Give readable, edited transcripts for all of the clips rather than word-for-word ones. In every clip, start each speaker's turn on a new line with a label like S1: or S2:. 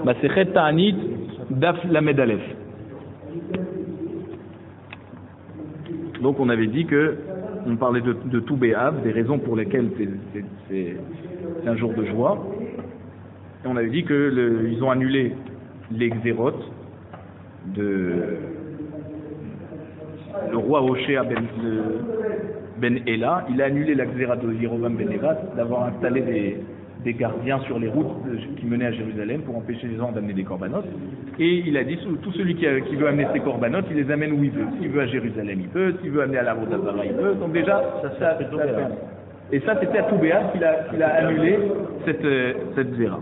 S1: Masechet Ta'anit, Daf Lamed Aleph. Donc on avait dit que on parlait de tout Béav, des raisons pour lesquelles c'est un jour de joie. Et on avait dit que ils ont annulé les xérotes de le roi Hoshea ben Ela. Il a annulé la xéra de Yerovam ben Nevat d'avoir installé des gardiens sur les routes qui menaient à Jérusalem pour empêcher les gens d'amener des corbanotes. Et il a dit, tout celui qui veut amener ses corbanotes, il les amène où il veut. S'il veut à Jérusalem, il peut. S'il veut amener à la Vodazara, il peut. Donc déjà, ça et ça, c'était à Toubéa qu'il a annulé cette zéra.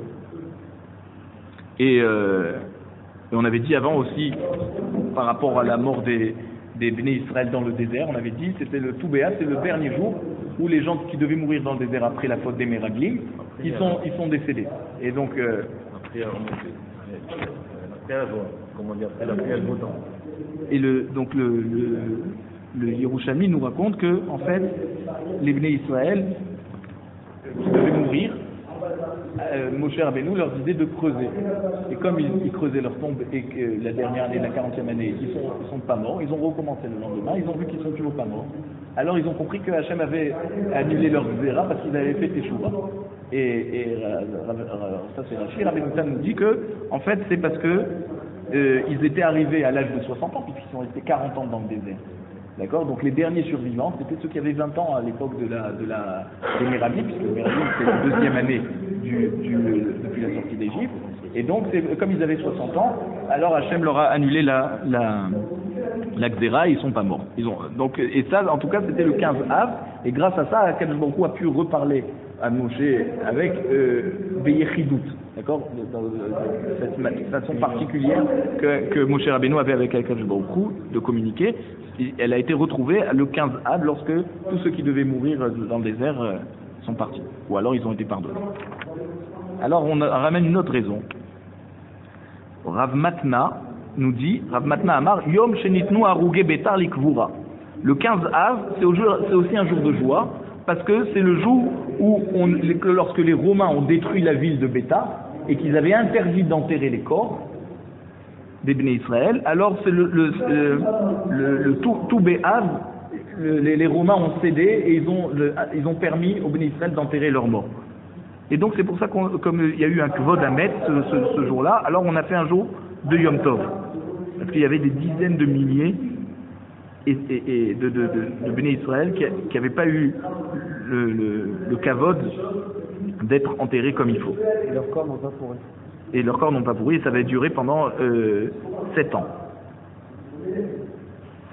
S1: Et on avait dit avant aussi, par rapport à la mort des Béné Israël dans le désert, on avait dit, c'était le Toubéa, c'est le dernier jour où les gens qui devaient mourir dans le désert après la faute des Meraglim, ils sont décédés. Et donc et le Yerushalmi nous raconte que en fait les Béné Israël qui devaient mourir, Moshe Rabbeinu leur disait de creuser. Et comme ils creusaient leur tombe et que la dernière année, la 40e année, ils sont pas morts, ils ont recommencé le lendemain, ils ont vu qu'ils sont toujours pas morts. Alors ils ont compris que Hachem avait annulé leur zéra parce qu'ils avaient fait Teshuvah. Et ça c'est Rashi, Rabbeinu nous dit que en fait c'est parce que ils étaient arrivés à l'âge de 60 ans puisqu'ils sont restés 40 ans dans le désert. D'accord. Donc les derniers survivants, c'était ceux qui avaient 20 ans à l'époque des Mérabites, puisque les Mérabites c'est la deuxième année depuis la sortie d'Égypte. Et donc comme ils avaient 60 ans, alors Hachem leur a annulé la Xéra et ils sont pas morts. Et ça, en tout cas, c'était le 15 Av. Et grâce à ça, Akadosh Baruch Hu a pu reparler à Moshe avec Beyechidout, d'accord, cette façon particulière que Moshe Rabbeinu avait avec Akadosh Baruch Hu de communiquer. Elle a été retrouvée le 15 Av lorsque tous ceux qui devaient mourir dans le désert sont partis, ou alors ils ont été pardonnés. Alors on ramène une autre raison. Rav Matna nous dit, Rav Matna Amar, Yom Shenitnu Aruge Betar Likvura. Le 15 Av, c'est aussi un jour de joie, parce que c'est le jour où, lorsque les Romains ont détruit la ville de Bétar, et qu'ils avaient interdit d'enterrer les corps des Béné Israël, alors c'est le tout Béav, les Romains ont cédé, et ils ont permis aux Béné Israël d'enterrer leurs morts. Et donc c'est pour ça comme il y a eu un kvod à mettre ce jour-là, alors on a fait un jour de Yom Tov. Parce qu'il y avait des dizaines de milliers de Béné Israël qui n'avaient pas eu le kavod d'être enterrés comme il faut.
S2: Et leurs corps n'ont pas pourri.
S1: Et leurs corps n'ont pas pourri, et ça va durer pendant 7 ans.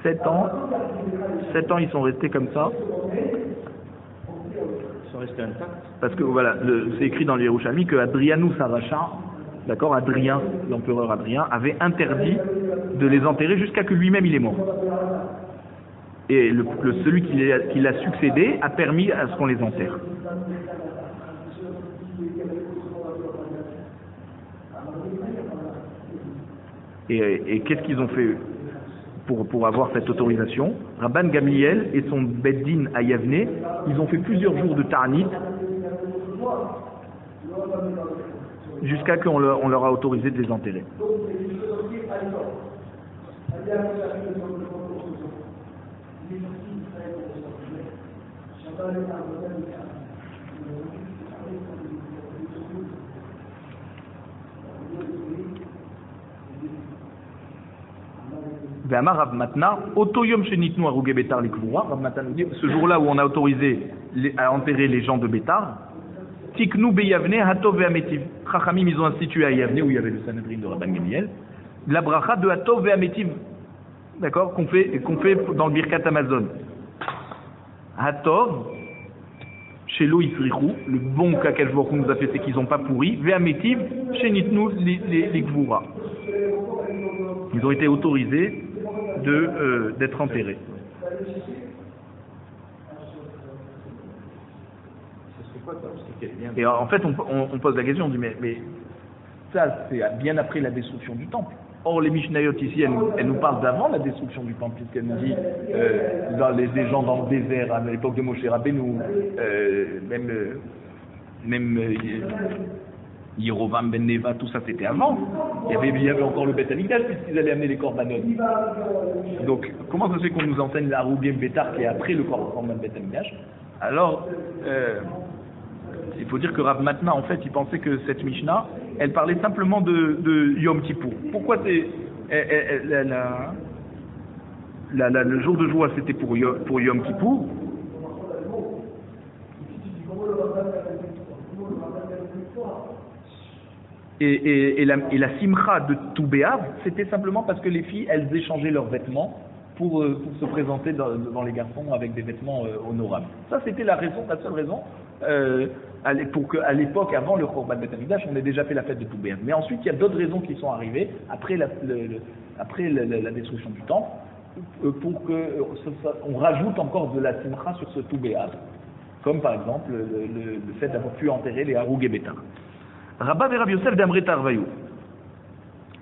S1: 7 ans, ils sont restés comme ça.
S2: Resté intact.
S1: Parce que voilà, c'est écrit dans le Yerushalmi que Adrianus Aracha, d'accord, Adrien, l'empereur Adrien, avait interdit de les enterrer jusqu'à que lui-même il est mort. Et celui qui l'a succédé a permis à ce qu'on les enterre. Et qu'est-ce qu'ils ont fait pour avoir cette autorisation? Rabban Gamliel et son Beddin à Yavne, ils ont fait plusieurs jours de Ta'anit jusqu'à qu'on leur a autorisé de les enterrer. Rav Matna, Otoyom Shenitnu Aruge Betar Likvura, Rav Matna nous dit, ce jour-là où on a autorisé à enterrer les gens de Bétar, Tiknu Beyavne Hatov Ve'ametiv. Chachamim, ils ont institué à Yavne, où il y avait le Sanhedrin de Rabban Gamliel, la bracha de Hatov Ve'ametiv, d'accord, qu'on fait dans le Birkat Amazon. Hatov, chez Lo Yisrichu, le bon qu'Akadosh Baruch Hu nous a fait, c'est qu'ils n'ont pas pourri, Ve'ametiv, Shenitnu Likvura. Ils ont été autorisés d'être enterrés. Et en fait, on pose la question, on dit mais ça, c'est bien après la destruction du temple. Or, les Mishnayot ici, elles nous parlent d'avant la destruction du temple, puisqu'elles nous dit des gens dans le désert à l'époque de Moshe Rabbeinu, même Yerovam ben Neva, tout ça c'était avant. Il y avait encore le Beth Amikdash puisqu'ils allaient amener les corbanotes. Donc comment ça se fait qu'on nous enseigne la Roubiem Bétar qui est après le corban Beth Amikdash? Alors il faut dire que Rav Matna en fait il pensait que cette Mishnah elle parlait simplement de Yom Kippour. Pourquoi c'est le jour de joie c'était pour Yom Kippour? Et la simcha de Toubéav, c'était simplement parce que les filles, elles échangeaient leurs vêtements pour se présenter devant les garçons avec des vêtements honorables. Ça, c'était la seule raison, pour qu'à l'époque, avant le Korban Beth Amikdash, on ait déjà fait la fête de Toubéav. Mais ensuite, il y a d'autres raisons qui sont arrivées après la destruction du temple, pour qu'on rajoute encore de la simcha sur ce Toubéav, comme par exemple le fait d'avoir pu enterrer les Haroug et Bétar. Rabba et Rabbi Yosef d'Amret Arvayou.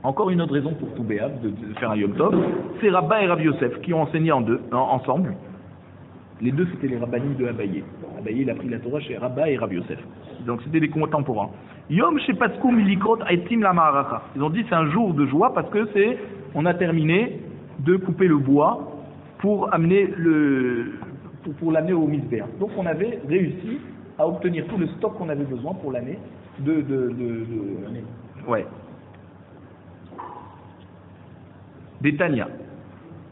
S1: Encore une autre raison pour Toubéav de faire un Yom Tov, c'est Rabba et Rabbi Yosef qui ont enseigné ensemble. Les deux c'était les rabbanim de Abaye. Abaye il a pris la Torah chez Rabba et Rabbi Yosef. Donc c'était des contemporains. Yom Shepaskou Milikot Aitim la Ma'aracha. Ils ont dit c'est un jour de joie parce que on a terminé de couper le bois pour amener pour l'amener au Misbéa. Donc on avait réussi à obtenir tout le stock qu'on avait besoin pour l'année ouais. D'Etania.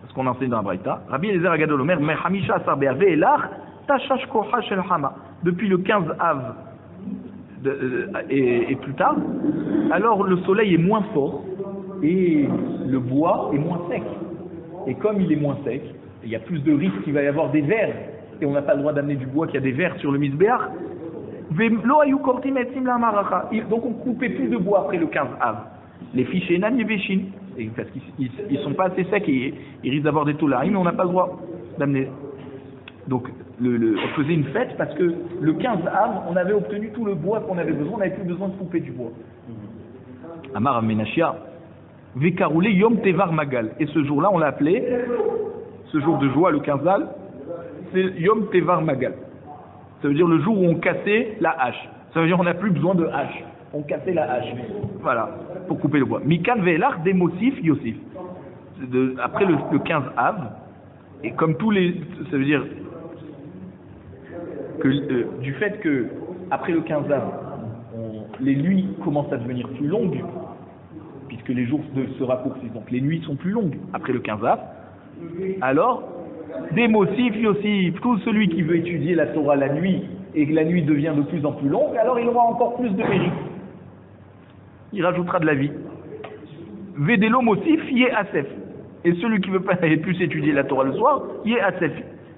S1: Parce qu'on enseigne dans la Braïta. Rabbi Eliezer Agadol Omer, Mehamisha Asar Be'ave Elach, Tashash Koha Shel Hama. Depuis le 15 Av et plus tard, alors le soleil est moins fort et le bois est moins sec. Et comme il est moins sec, il y a plus de risque qu'il va y avoir des vers. Et on n'a pas le droit d'amener du bois qui a des vers sur le Misbéach. Donc on coupait plus de bois après le 15 Av. Les fiches Enan Yeveshin, parce qu'ils sont pas assez secs et ils risquent d'avoir des toularim, mais on n'a pas le droit d'amener. Donc on faisait une fête parce que le 15 Av, on avait obtenu tout le bois qu'on avait besoin, on n'avait plus besoin de couper du bois. Amar Amenashia, Vekaroulé Yom Tevar Magal. Et ce jour-là, on l'a appelé, ce jour de joie, le 15 Av, c'est Yom Tevar Magal. Ça veut dire le jour où on cassait la hache. Ça veut dire qu'on n'a plus besoin de hache. On cassait la hache. Voilà, pour couper le bois. Mikan ve'elach des Mosif Yosif. Après le 15 Av, et comme tous les... Ça veut dire que du fait que après le 15 Av, les nuits commencent à devenir plus longues, puisque les jours se raccourcissent. Donc les nuits sont plus longues après le 15 Av. Alors... Des Mosif Yosif, tout celui qui veut étudier la Torah la nuit et que la nuit devient de plus en plus longue, alors il aura encore plus de mérite. Il rajoutera de la vie. Vedelo Mosif Yé Asef. Et celui qui veut pas plus étudier la Torah le soir, Yé Asef.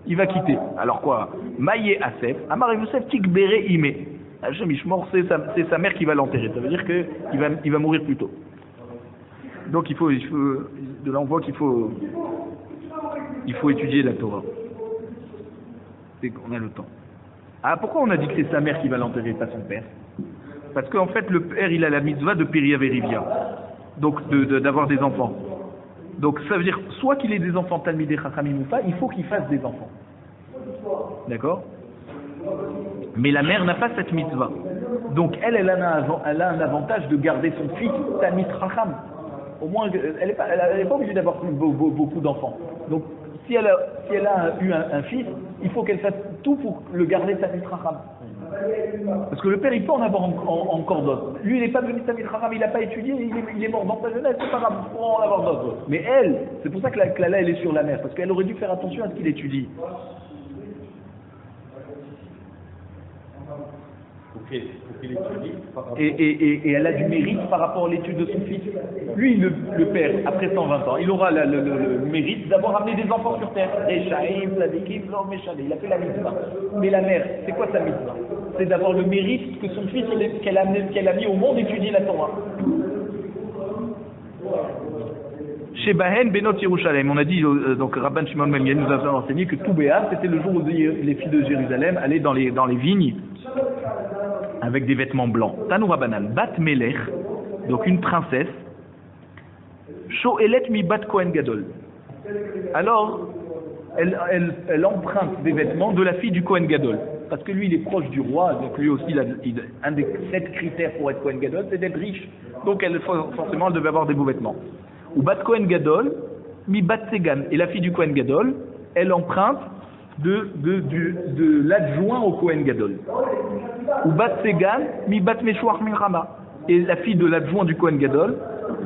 S1: Il va quitter. Alors quoi? Maïe Asef, Amar Yosef Tikbere Ime. Hachem Ishmor, c'est sa mère qui va l'enterrer. Ça veut dire qu'il va mourir plus tôt. Donc il faut de là on voit qu'il faut étudier la Torah. C'est qu'on a le temps. Ah, pourquoi on a dit que c'est sa mère qui va l'enterrer, pas son père? Parce qu'en fait, le père, il a la mitzvah de Péria Verivia. Donc, d'avoir des enfants. Donc, ça veut dire, soit qu'il ait des enfants Talmidei Chachamim ou pas, il faut qu'il fasse des enfants. D'accord? Mais la mère n'a pas cette mitzvah. Donc, elle a un avantage de garder son fils Talmid Chacham. Au moins, elle n'est pas obligée d'avoir beaucoup d'enfants. Donc, si elle a eu un fils, il faut qu'elle fasse tout pour le garder Talmid Chacham. Parce que le père, il peut en avoir encore d'autres. Lui, il n'est pas devenu Talmid Chacham, il n'a pas étudié, il est mort dans sa jeunesse, c'est pas grave, il pourra en avoir d'autres. Mais elle, c'est pour ça que la Klala, elle est sur la mère, parce qu'elle aurait dû faire attention à ce qu'il étudie. Et elle a du mérite par rapport à l'étude de son fils. Lui, le père, après 120 ans, il aura le mérite d'avoir amené des enfants sur terre. Rechaim, Tzadikim, Lor Meshane. Il a fait la mitzvah. Mais la mère, c'est quoi sa mitzvah? C'est d'avoir le mérite que son fils, qu'elle a mis au monde, étudier la Torah. Chez Bahen Benot Yerushalem, on a dit, donc Rabban Shimon Ben Gamliel nous a enseigné que Toubéa, c'était le jour où les filles de Jérusalem allaient dans les vignes avec des vêtements blancs. Tanou Rabbanan, Bat Melech, donc une princesse, Shoelet mi Bat Kohen Gadol. Alors, elle emprunte des vêtements de la fille du Kohen Gadol. parce que lui il est proche du roi, donc lui aussi un des 7 critères pour être Kohen Gadol, c'est d'être riche. Donc forcément elle devait avoir des beaux vêtements. Ou Bat Kohen Gadol, mi Bat Segan, et la fille du Kohen Gadol, elle emprunte de l'adjoint au Kohen Gadol. Ou Bat Segan, mi Bat Meshouach Milchama, et la fille de l'adjoint du Kohen Gadol,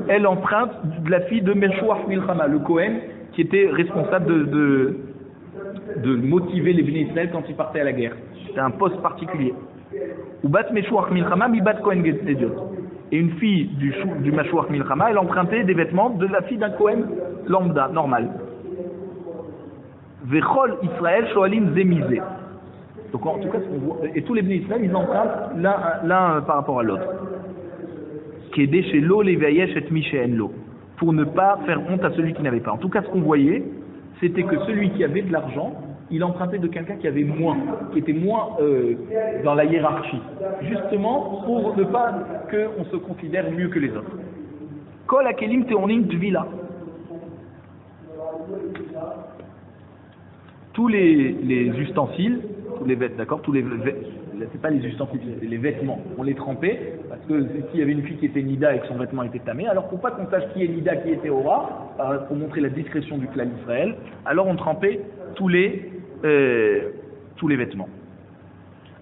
S1: elle emprunte de la fille de Meshouach Milchama, le Kohen qui était responsable de motiver les Bnei Israël quand ils partaient à la guerre. C'était un poste particulier. Ou Bat Meshouach Milchama, mi Bat Kohen Gadol. Et une fille du Meshouach Milchama, elle empruntait des vêtements de la fille d'un Kohen lambda, normal. Vechol Israël Shoalim Zemizé. Donc en tout cas, et tous les Bnei Israël, ils empruntent l'un par rapport à l'autre. Kedé chez l'eau les veillesh et micheen l'eau. Pour ne pas faire honte à celui qui n'avait pas. En tout cas, ce qu'on voyait, c'était que celui qui avait de l'argent, il empruntait de quelqu'un qui avait moins, qui était moins dans la hiérarchie. Justement, pour ne pas qu'on se considère mieux que les autres. Kol akelim teonim tvila. Tous les ustensiles, tous les vêtements, d'accord, c'est pas les ustensiles, c'est les vêtements. On les trempait parce que s'il y avait une fille qui était nida et que son vêtement était tamé, alors pour pas qu'on sache qui est nida, qui était ora, pour montrer la discrétion du clan d'Israël, alors on trempait tous les vêtements.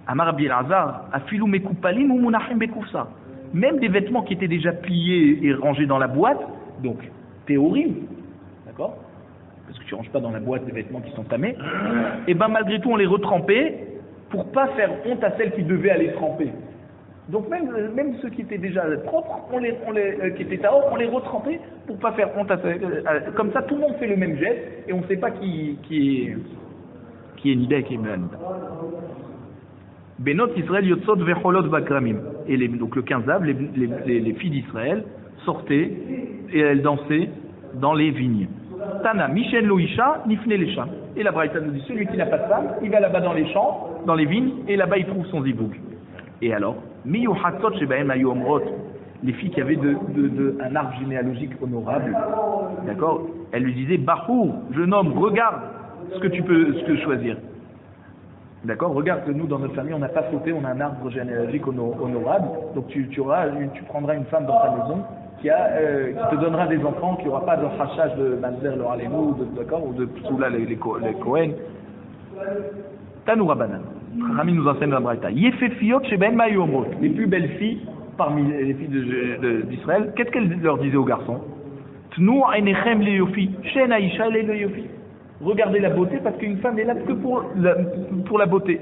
S1: Amar Rabbi Elazar, afilu mekupalim ou munachim bekufsa. Même des vêtements qui étaient déjà pliés et rangés dans la boîte, donc théorim, d'accord, parce que tu ranges pas dans la boîte des vêtements qui sont tamés, et ben malgré tout on les retrempait pour pas faire honte à celles qui devaient aller tremper. Donc même ceux qui étaient déjà propres, qui étaient taor, on les retrempait pour pas faire honte à celles. Comme ça tout le monde fait le même geste et on ne sait pas qui est nida et qui est nida. Benot Israël yotzot vecholot bakramim. Et donc le 15 av, les filles d'Israël sortaient et elles dansaient dans les vignes. Tana, Michel Loïcha, Nifne Lesha. Et la Braïta nous dit, celui qui n'a pas de femme, il va là-bas dans les champs, dans les vignes, et là-bas il trouve son zibouk. Et alors, Miyu Hatzot Shebahem Ayu Omrot, les filles qui avaient un arbre généalogique honorable, d'accord, elles lui disaient, Bahou, jeune homme, regarde ce que tu peux choisir. D'accord, regarde que nous, dans notre famille, on n'a pas fauté, on a un arbre généalogique honorable, donc tu prendras une femme dans ta maison, qui te donnera des enfants, qui n'aura pas de rachage de Manzer, le Halémou, d'accord, ou de Psoula, les Kohen. Tanoura Banan. Rami nous enseigne la Braïta. Yefefiot Sheben Mayomot. Les plus belles filles parmi les filles d'Israël, qu'est-ce qu'elles leur disaient aux garçons? Tnou Ainechem le Yofi. Shen Aisha le Yofi. Regardez la beauté parce qu'une femme est là que pour la beauté.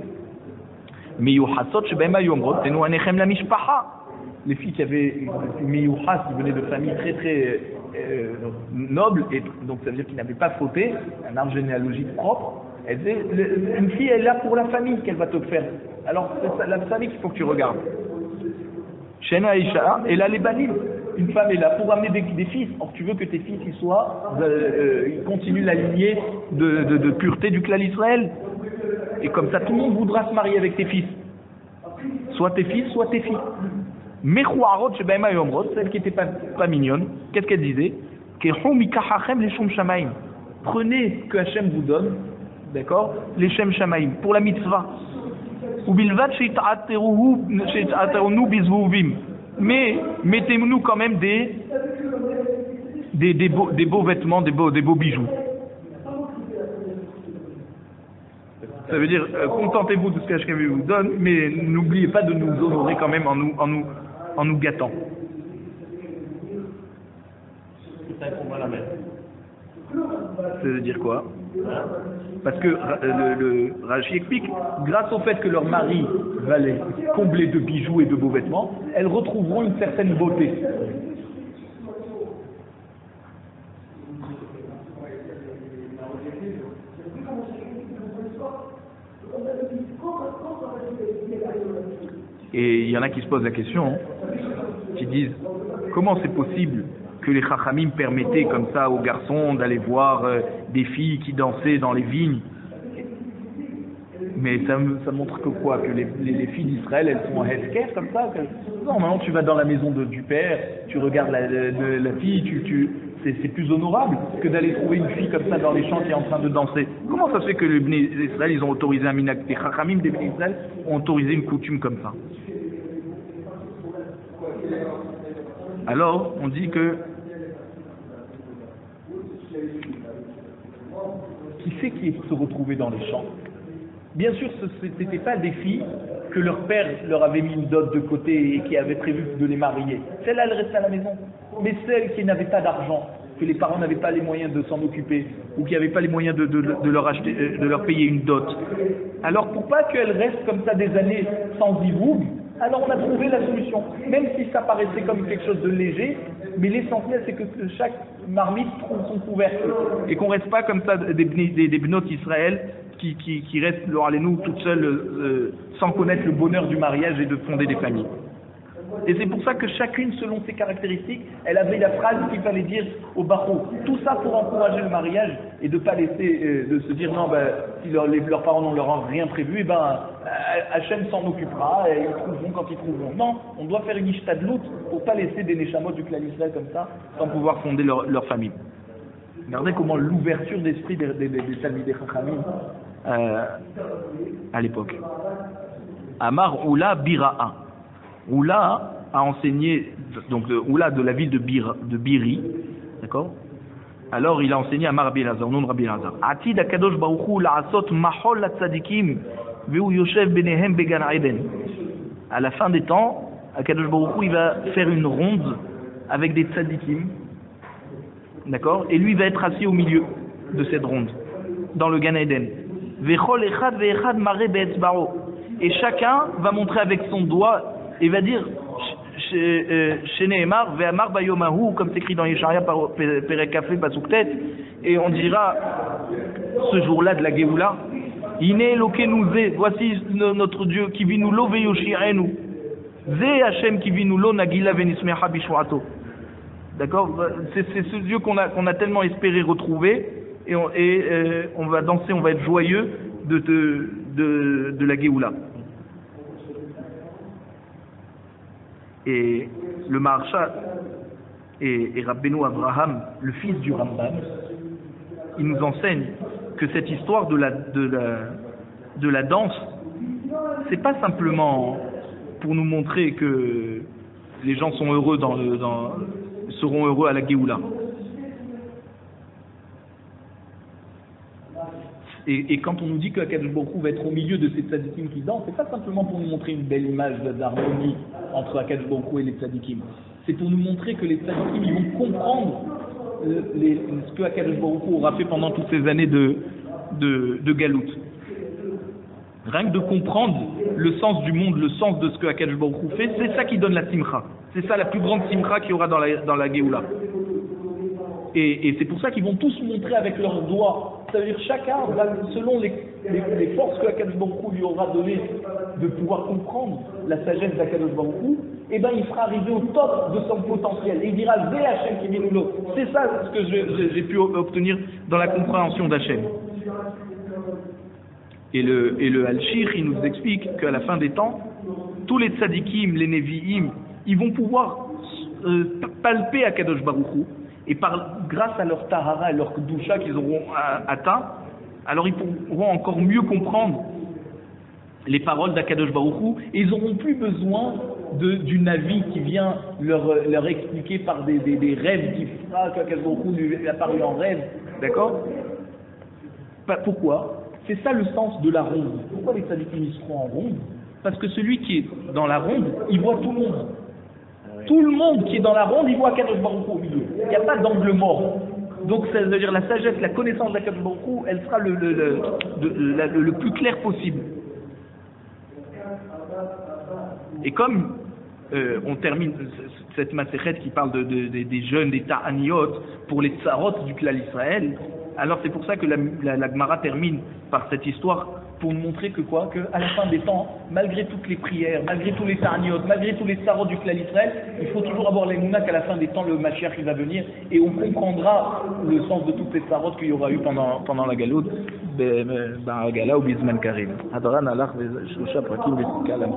S1: Miyuhasot Sheben Mayomot. Tnou Ainechem la Mishpaha. Les filles qui avaient Miyuhas, qui venaient de familles très très nobles, et donc ça veut dire qu'ils n'avaient pas fauté, un arbre généalogique propre. Elle disait, une fille est là pour la famille qu'elle va te faire. Alors c'est la famille qu'il faut que tu regardes. Shena Aisha, et là les banim. Une femme est là pour amener des fils. Or tu veux que tes fils ils continuent la lignée de pureté du clan Israël. Et comme ça tout le monde voudra se marier avec tes fils. Soit tes fils, soit tes filles. Mechouarot Shebaema Yomrot, celle qui n'était pas mignonne, qu'est-ce qu'elle disait? Prenez ce que Hachem vous donne, d'accord, les Shem Shamaim, pour la mitzvah. Mais mettez-nous quand même des beaux vêtements, des beaux bijoux. Ça veut dire, contentez-vous de ce qu'Hachem vous donne, mais n'oubliez pas de nous honorer quand même en nous gâtant. Ça veut dire quoi? Parce que le Rashi explique, grâce au fait que leur mari va les combler de bijoux et de beaux vêtements, elles retrouveront une certaine beauté. Et il y en a qui se posent la question, qui disent, comment c'est possible que les Chachamim permettaient comme ça aux garçons d'aller voir des filles qui dansaient dans les vignes? Mais ça montre que quoi? Que les filles d'Israël, elles sont en healthcare comme ça? Non, maintenant tu vas dans la maison du père, tu regardes la fille, c'est plus honorable que d'aller trouver une fille comme ça dans les champs qui est en train de danser. Comment ça se fait que les Bnei Israël, ils ont autorisé un minhag, les Chachamim des Bnei Israël ont autorisé une coutume comme ça? Alors, on dit que qui c'est qui se retrouvait dans les champs? Bien sûr, ce n'étaient pas des filles que leur père leur avait mis une dot de côté et qui avait prévu de les marier. Celles-là, elles restaient à la maison. Mais celles qui n'avaient pas d'argent, que les parents n'avaient pas les moyens de s'en occuper, ou qui n'avaient pas les moyens de leur acheter, de leur payer une dot. Alors, pour pas qu'elles restent comme ça des années sans zivoug, alors on a trouvé la solution. Même si ça paraissait comme quelque chose de léger, mais l'essentiel c'est que chaque marmite trouve son couvercle. Et qu'on reste pas comme ça des bnot Israël qui restent, nous, toutes seules, sans connaître le bonheur du mariage et de fonder des familles. Et c'est pour ça que chacune, selon ses caractéristiques, elle avait la phrase qu'il fallait dire au barreau. Tout ça pour encourager le mariage et de ne pas laisser, de se dire non, si leurs parents n'ont rien prévu, Hachem s'en occupera et ils trouveront quand ils trouveront. Non, on doit faire une ishtadlout pour ne pas laisser des neshamot du clan Israël comme ça, sans pouvoir fonder leur famille. Regardez comment l'ouverture d'esprit des Talmidei Chachamim à l'époque. Amar Oula Bira'a. Oula a enseigné, donc Oula de la ville de Biri, d'accord? Alors il a enseigné à Rabbi Elazar, non Rabbi Elazar. Atid Akadosh Baruch Hu la'asot mahol latzadikim ve'hu yoshev benehem began Eden. À la fin des temps, Akadosh Baruch Hu il va faire une ronde avec des tzadikim, d'accord? Et lui va être assis au milieu de cette ronde, dans le Gan Eden. Ve'chol echad ve'echad mareh be'etzba'o. Et chacun va montrer avec son doigt et va dire chez Nehemar ve'amar bayomahu, comme c'est écrit dans Yesharia par Perek Kafé Pasuk Tet, et on dira ce jour-là de la Géoula, Ine Elokenu ze, voici notre Dieu qui vit nous lo ve'yoshirenu ze Hashem qui vit nous lo nagila ve'nismecha bishwato. D'accord, c'est ce Dieu qu'on a tellement espéré retrouver, et on va danser, on va être joyeux de la Géoula. Et le Maharsha et Rabbeinu Abraham, le fils du Rambam, il nous enseigne que cette histoire de la danse, c'est pas simplement pour nous montrer que les gens sont heureux seront heureux à la Géoula. Et quand on nous dit que Akadosh Baruch Hu va être au milieu de ces tzadikim qui dansent, c'est pas simplement pour nous montrer une belle image d'harmonie entre Akadosh Baruch Hu et les tzadikim. C'est pour nous montrer que les tzadikim ils vont comprendre ce que Akadosh Baruch Hu aura fait pendant toutes ces années de galout. Rien que de comprendre le sens du monde, le sens de ce que Akadosh Baruch Hu fait, c'est ça qui donne la simcha. C'est ça la plus grande simcha qu'il y aura dans la Géoula. Et c'est pour ça qu'ils vont tous montrer avec leurs doigts. Ça veut dire chacun, selon les forces que Akadosh Baruch Hu lui aura donné de pouvoir comprendre la sagesse d'Akadosh Baruch Hu, il sera arrivé au top de son potentiel. Et il dira Zé Hachem qui vient nous l'eau. C'est ça ce que j'ai pu obtenir dans la compréhension d'Hachem. Et le Al-Shir, il nous explique qu'à la fin des temps, tous les tzadikim, les nevi'im, ils vont pouvoir palper Akadosh Baruch Hu. Et grâce à leur tahara et leur kedusha qu'ils auront atteint, alors ils pourront encore mieux comprendre les paroles d'Akadosh Baruch Hu, et ils n'auront plus besoin du Navi qui vient leur expliquer par des rêves qui fera qu'Akadosh Baruch Hu lui est apparu en rêve. D'accord? Pourquoi? C'est ça le sens de la ronde. Pourquoi les tzadikim ils seront en ronde? Parce que celui qui est dans la ronde, il voit tout le monde. Tout le monde qui est dans la ronde, il voit Akadosh Baruch Hu au milieu. Il n'y a pas d'angle mort. Donc, ça veut dire la sagesse, la connaissance d'Akadosh Baruch Hu, elle sera le plus clair possible. Et comme on termine cette maséchet qui parle des jeunes, des ta'aniot, pour les tsarot du clan Israël, alors c'est pour ça que la Gemara termine par cette histoire, pour nous montrer que à la fin des temps, malgré toutes les prières, malgré tous les ta'aniot, malgré tous les tsarot du clan Israël, il faut toujours avoir l'émouna qu'à la fin des temps, le Mashiach il va venir, et on comprendra le sens de toutes les tsarot qu'il y aura eu pendant la galoute, la gala ou Bizman Karim. Hadaran alach ve shosha prakim ve tzika la